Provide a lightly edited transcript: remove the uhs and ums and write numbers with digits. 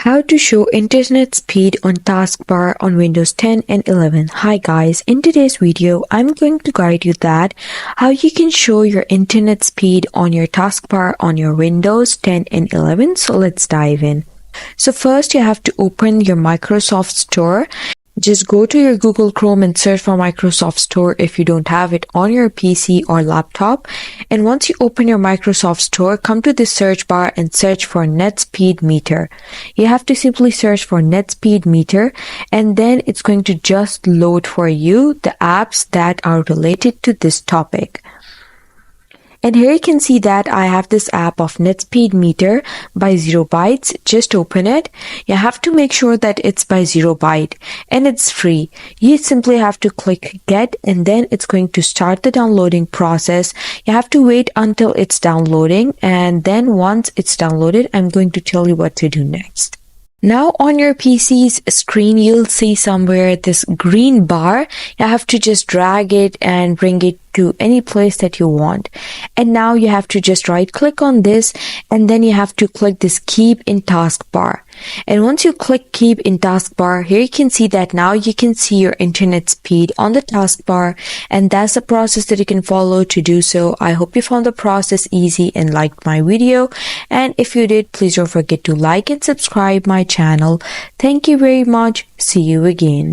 How to show internet speed on Taskbar on Windows 10 and 11. Hi guys, in today's video, I'm going to guide you that how you can show your internet speed on your Taskbar on your Windows 10 and 11. So let's dive in. So first you have to open your Microsoft Store. Just go to your Google Chrome and search for Microsoft Store if you don't have it on your PC or laptop. And once you open your Microsoft Store, come to the search bar and search for Net Speed Meter. You have to simply search for Net Speed Meter, and then it's going to just load for you the apps that are related to this topic. And here you can see that I have this app of Net Speed Meter by 0bytes. Just open it. You have to make sure that it's by 0byte and it's free. You simply have to click get, and then it's going to start the downloading process. You have to wait until it's downloading, and then once it's downloaded, I'm going to tell you what to do next. Now on your PC's screen, you'll see somewhere this green bar. You have to just drag it and bring it to any place that you want. And now you have to just right click on this, and then you have to click this keep in taskbar. And once you click keep in taskbar, here you can see that now you can see your internet speed on the taskbar, and that's the process that you can follow to do so. I hope you found the process easy and liked my video, and if you did, please don't forget to like and subscribe my channel. Thank you very much. See you again.